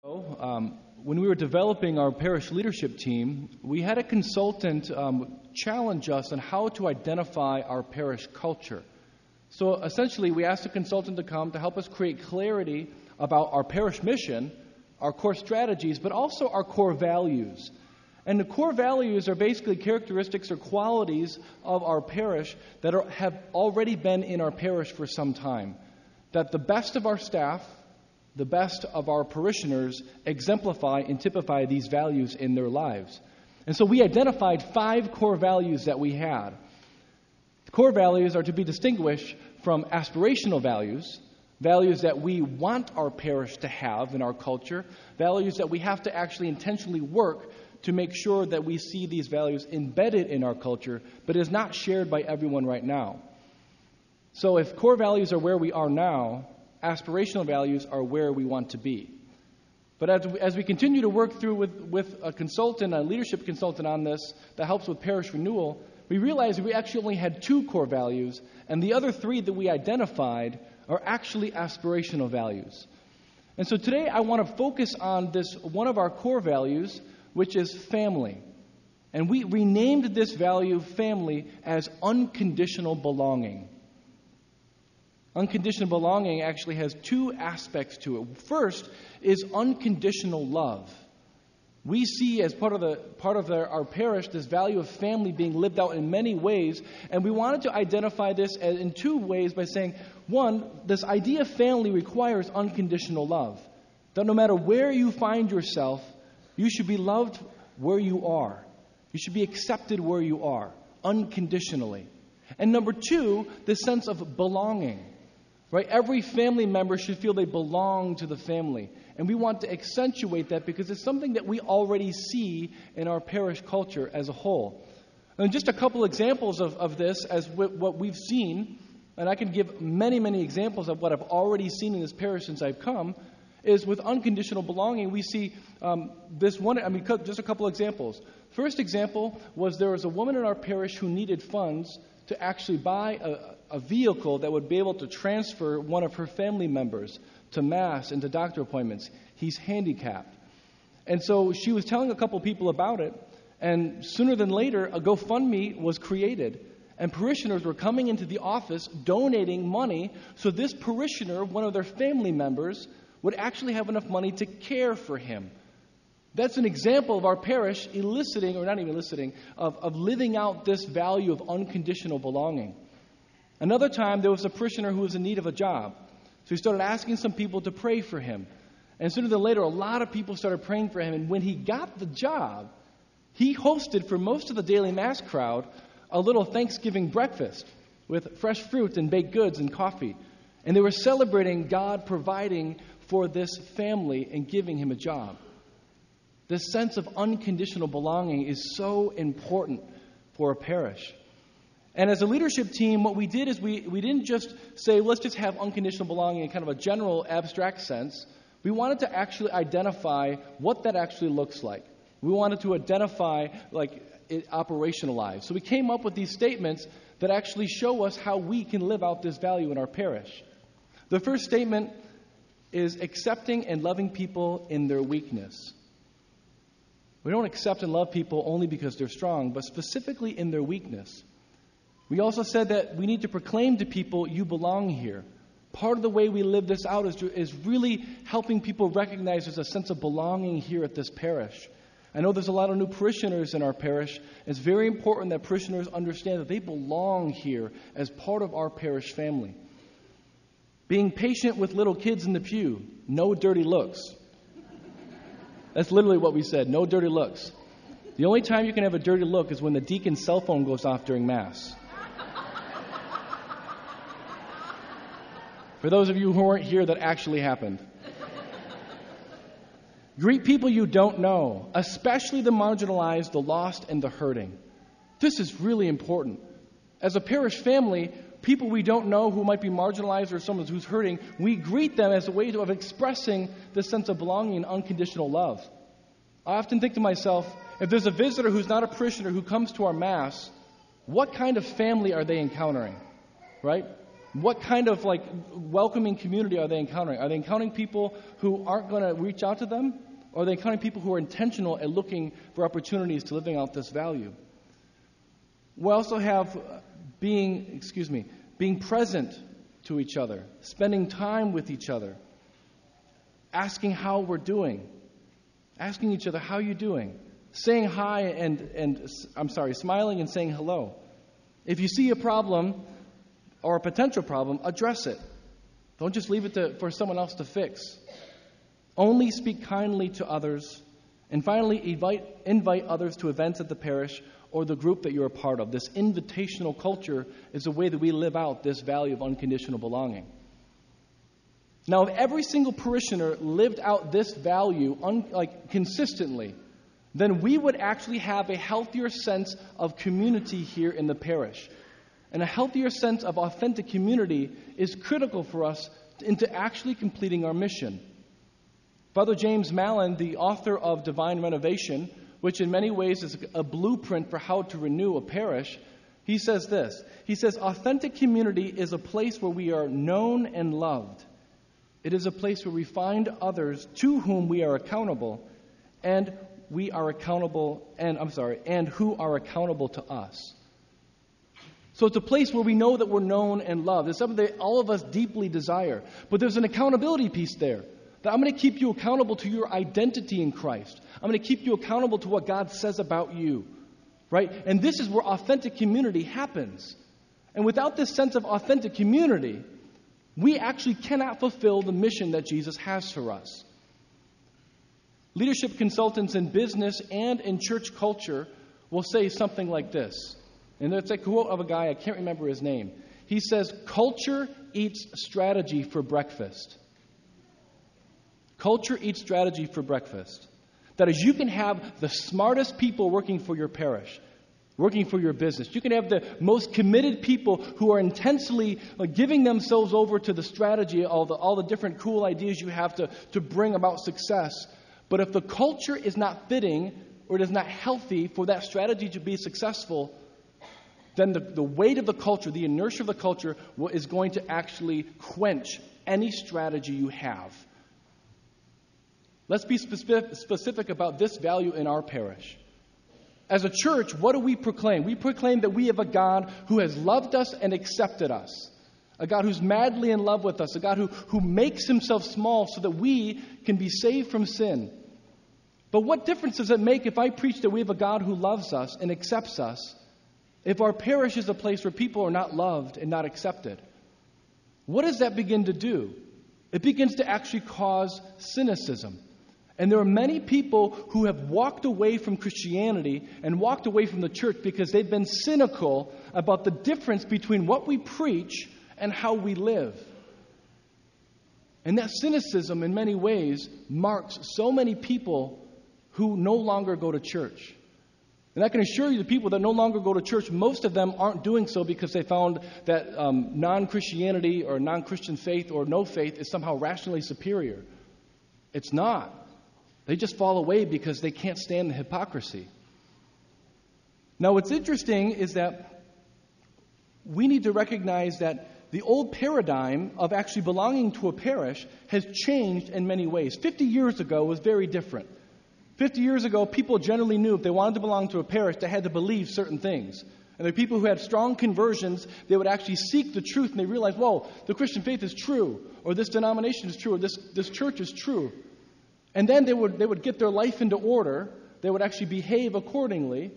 When we were developing our parish leadership team, we had a consultant challenge us on how to identify our parish culture. So essentially, we asked a consultant to come to help us create clarity about our parish mission, our core strategies, but also our core values. And the core values are basically characteristics or qualities of our parish that have already been in our parish for some time. That the best of our staff, the best of our parishioners exemplify and typify these values in their lives. And so we identified 5 core values that we had. The core values are to be distinguished from aspirational values, values that we want our parish to have in our culture, values that we have to actually intentionally work to make sure that we see these values embedded in our culture, but is not shared by everyone right now. So if core values are where we are now, aspirational values are where we want to be. But as we continue to work through with a consultant, a leadership consultant on this that helps with parish renewal, we realized we actually only had 2 core values, and the other 3 that we identified are actually aspirational values. And so today I want to focus on this one of our core values, which is family. And we renamed this value, family, as unconditional belonging. Unconditional belonging actually has 2 aspects to it. First is unconditional love. We see as part of our parish this value of family being lived out in many ways, and we wanted to identify this in 2 ways by saying, one, this idea of family requires unconditional love. That no matter where you find yourself, you should be loved where you are. You should be accepted where you are, unconditionally. And number 2, the sense of belonging. Right? Every family member should feel they belong to the family. And we want to accentuate that because it's something that we already see in our parish culture as a whole. And just a couple examples of this as what we've seen, and I can give many, many examples of what I've already seen in this parish since I've come, is with unconditional belonging, we see just a couple examples. First example was there was a woman in our parish who needed funds to actually buy a vehicle that would be able to transfer one of her family members to Mass and to doctor appointments. He's handicapped. And so she was telling a couple people about it, and sooner than later, a GoFundMe was created. And parishioners were coming into the office donating money so this parishioner, one of their family members, would actually have enough money to care for him. That's an example of our parish of living out this value of unconditional belonging. Another time, there was a parishioner who was in need of a job. So he started asking some people to pray for him. And sooner than later, a lot of people started praying for him. And when he got the job, he hosted for most of the daily Mass crowd a little Thanksgiving breakfast with fresh fruit and baked goods and coffee. And they were celebrating God providing for this family and giving him a job. This sense of unconditional belonging is so important for a parish. And as a leadership team, what we did is we didn't just say, let's just have unconditional belonging in kind of a general abstract sense. We wanted to actually identify what that actually looks like. We wanted to identify, it operationalized. So we came up with these statements that actually show us how we can live out this value in our parish. The first statement is accepting and loving people in their weakness. We don't accept and love people only because they're strong, but specifically in their weakness. We also said that we need to proclaim to people, you belong here. Part of the way we live this out is really helping people recognize there's a sense of belonging here at this parish. I know there's a lot of new parishioners in our parish. It's very important that parishioners understand that they belong here as part of our parish family. Being patient with little kids in the pew, no dirty looks. That's literally what we said, no dirty looks. The only time you can have a dirty look is when the deacon's cell phone goes off during Mass. For those of you who weren't here, that actually happened. Greet people you don't know, especially the marginalized, the lost, and the hurting. This is really important. As a parish family, people we don't know who might be marginalized or someone who's hurting, we greet them as a way of expressing this sense of belonging and unconditional love. I often think to myself, if there's a visitor who's not a parishioner who comes to our Mass, what kind of family are they encountering? Right? What kind of welcoming community are they encountering? Are they encountering people who aren't going to reach out to them? Or are they encountering people who are intentional at looking for opportunities to living out this value? We also have being present to each other, spending time with each other, asking how we're doing, asking each other, how are you doing? Saying hi smiling and saying hello. If you see a problem or a potential problem, address it. Don't just leave it for someone else to fix. Only speak kindly to others. And finally, invite others to events at the parish or the group that you're a part of. This invitational culture is the way that we live out this value of unconditional belonging. Now, if every single parishioner lived out this value consistently, then we would actually have a healthier sense of community here in the parish. And a healthier sense of authentic community is critical for us into actually completing our mission. Father James Mallon, the author of Divine Renovation, which in many ways is a blueprint for how to renew a parish, he says this. He says, authentic community is a place where we are known and loved. It is a place where we find others to whom we are accountable, and who are accountable to us. So it's a place where we know that we're known and loved. It's something that all of us deeply desire. But there's an accountability piece there. That I'm going to keep you accountable to your identity in Christ. I'm going to keep you accountable to what God says about you. Right? And this is where authentic community happens. And without this sense of authentic community, we actually cannot fulfill the mission that Jesus has for us. Leadership consultants in business and in church culture will say something like this. And it's a quote of a guy, I can't remember his name. He says, culture eats strategy for breakfast. Culture eats strategy for breakfast. That is, you can have the smartest people working for your parish, working for your business. You can have the most committed people who are intensely giving themselves over to the strategy, all the different cool ideas you have to bring about success. But if the culture is not fitting or it is not healthy for that strategy to be successful, then the weight of the culture, the inertia of the culture is going to actually quench any strategy you have. Let's be specific about this value in our parish. As a church, what do we proclaim? We proclaim that we have a God who has loved us and accepted us. A God who's madly in love with us. A God who makes himself small so that we can be saved from sin. But what difference does it make if I preach that we have a God who loves us and accepts us, if our parish is a place where people are not loved and not accepted? What does that begin to do? It begins to actually cause cynicism. And there are many people who have walked away from Christianity and walked away from the church because they've been cynical about the difference between what we preach and how we live. And that cynicism, in many ways, marks so many people who no longer go to church. And I can assure you the people that no longer go to church, most of them aren't doing so because they found that non-Christianity or non-Christian faith or no faith is somehow rationally superior. It's not. They just fall away because they can't stand the hypocrisy. Now, what's interesting is that we need to recognize that the old paradigm of actually belonging to a parish has changed in many ways. 50 years ago was very different. 50 years ago, people generally knew if they wanted to belong to a parish, they had to believe certain things. And there are people who had strong conversions, they would actually seek the truth, and they realized, whoa, the Christian faith is true, or this denomination is true, or this church is true. And then they would get their life into order, they would actually behave accordingly,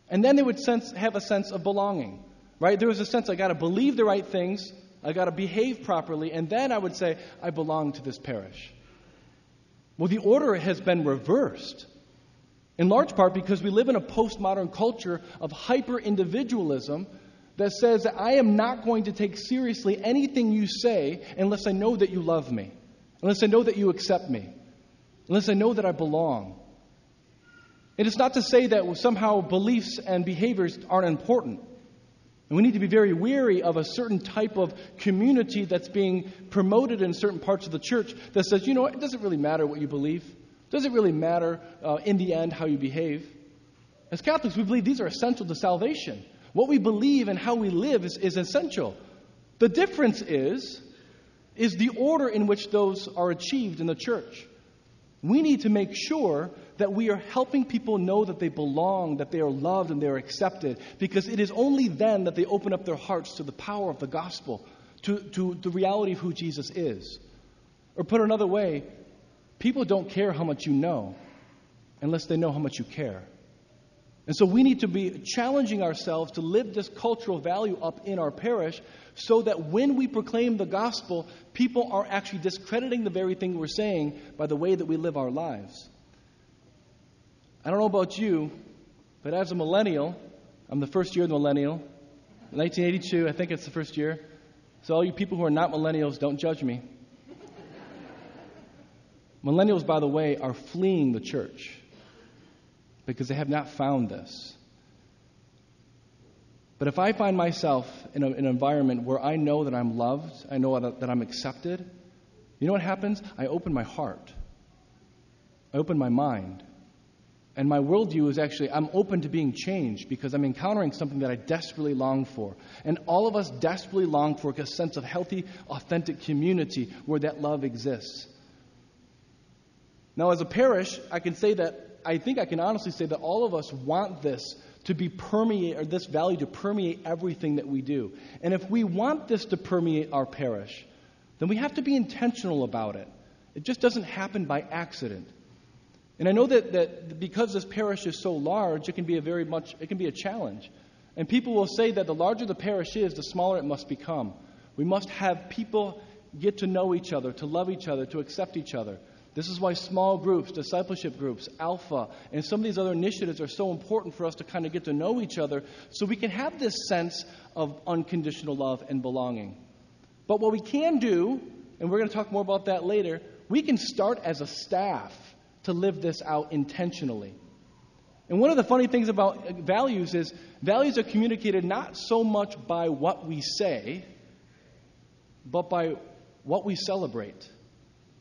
and then they would have a sense of belonging. Right? There was a sense, I got to believe the right things, I got to behave properly, and then I would say, I belong to this parish. Well, the order has been reversed, in large part because we live in a postmodern culture of hyper-individualism that says that I am not going to take seriously anything you say unless I know that you love me, unless I know that you accept me, unless I know that I belong. And it's not to say that somehow beliefs and behaviors aren't important. And we need to be very wary of a certain type of community that's being promoted in certain parts of the church that says, you know what, it doesn't really matter what you believe. It doesn't really matter in the end how you behave. As Catholics, we believe these are essential to salvation. What we believe and how we live is essential. The difference is the order in which those are achieved in the church. We need to make sure that we are helping people know that they belong, that they are loved, and they are accepted, because it is only then that they open up their hearts to the power of the gospel, to the reality of who Jesus is. Or put another way, people don't care how much you know unless they know how much you care. And so we need to be challenging ourselves to live this cultural value up in our parish so that when we proclaim the gospel, people are actually discrediting the very thing we're saying by the way that we live our lives. I don't know about you, but as a millennial, I'm the first year of the millennial. 1982, I think it's the first year. So all you people who are not millennials, don't judge me. Millennials, by the way, are fleeing the church because they have not found this. But if I find myself in an environment where I know that I'm loved, I know that I'm accepted, you know what happens? I open my heart. I open my mind. And my worldview is actually, I'm open to being changed because I'm encountering something that I desperately long for. And all of us desperately long for a sense of healthy, authentic community where that love exists. Now, as a parish, I can honestly say that all of us want this to be this value to permeate everything that we do. And if we want this to permeate our parish, then we have to be intentional about it. It just doesn't happen by accident. And I know that because this parish is so large, it can be a challenge. And people will say that the larger the parish is, the smaller it must become. We must have people get to know each other, to love each other, to accept each other. This is why small groups, discipleship groups, Alpha, and some of these other initiatives are so important for us to kind of get to know each other so we can have this sense of unconditional love and belonging. But what we can do, and we're going to talk more about that later, we can start as a staff to live this out intentionally. And one of the funny things about values is values are communicated not so much by what we say, but by what we celebrate,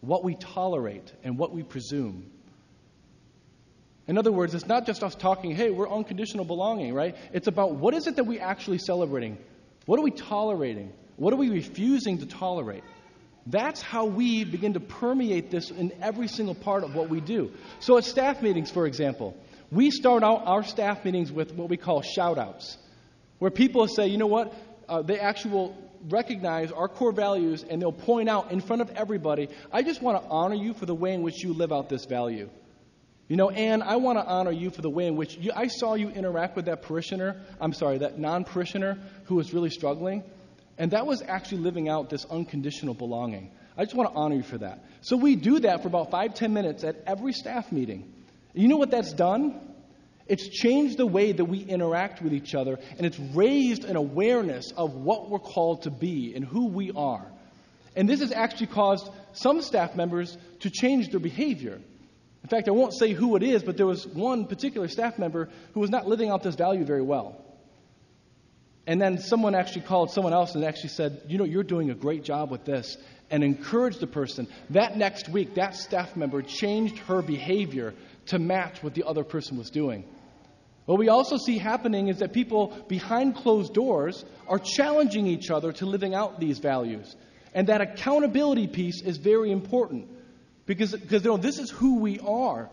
what we tolerate, and what we presume. In other words, it's not just us talking, hey, we're unconditional belonging, right? It's about what is it that we're actually celebrating? What are we tolerating? What are we refusing to tolerate? That's how we begin to permeate this in every single part of what we do. So at staff meetings, for example, we start out our staff meetings with what we call shout-outs, where people say, you know what, they actually will recognize our core values and they'll point out in front of everybody, I just want to honor you for the way in which you live out this value. You know, Anne, I want to honor you for the way in which I saw you interact with that non-parishioner who was really struggling. And that was actually living out this unconditional belonging. I just want to honor you for that. So we do that for about 5-10 minutes at every staff meeting. You know what that's done? It's changed the way that we interact with each other, and it's raised an awareness of what we're called to be and who we are. And this has actually caused some staff members to change their behavior. In fact, I won't say who it is, but there was one particular staff member who was not living out this value very well. And then someone actually called someone else and actually said, you know, you're doing a great job with this, and encouraged the person. That next week, that staff member changed her behavior to match what the other person was doing. What we also see happening is that people behind closed doors are challenging each other to living out these values. And that accountability piece is very important because you know, this is who we are.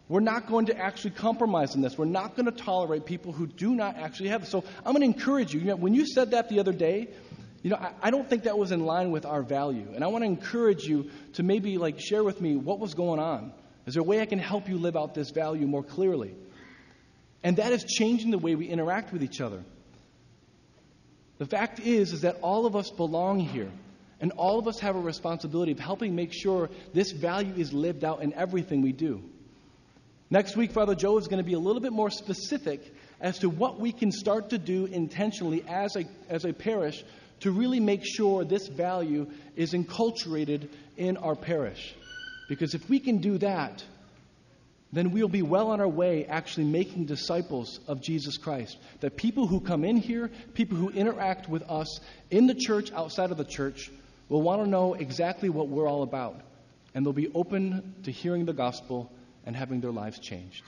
We're not going to actually compromise on this. We're not going to tolerate people who do not actually have it. So I'm going to encourage you. You know, when you said that the other day, you know, I don't think that was in line with our value. And I want to encourage you to maybe share with me what was going on. Is there a way I can help you live out this value more clearly? And that is changing the way we interact with each other. The fact is that all of us belong here. And all of us have a responsibility of helping make sure this value is lived out in everything we do. Next week, Father Joe is going to be a little bit more specific as to what we can start to do intentionally as a parish to really make sure this value is enculturated in our parish. Because if we can do that, then we'll be well on our way actually making disciples of Jesus Christ. That people who come in here, people who interact with us in the church, outside of the church, will want to know exactly what we're all about. And they'll be open to hearing the gospel and having their lives changed.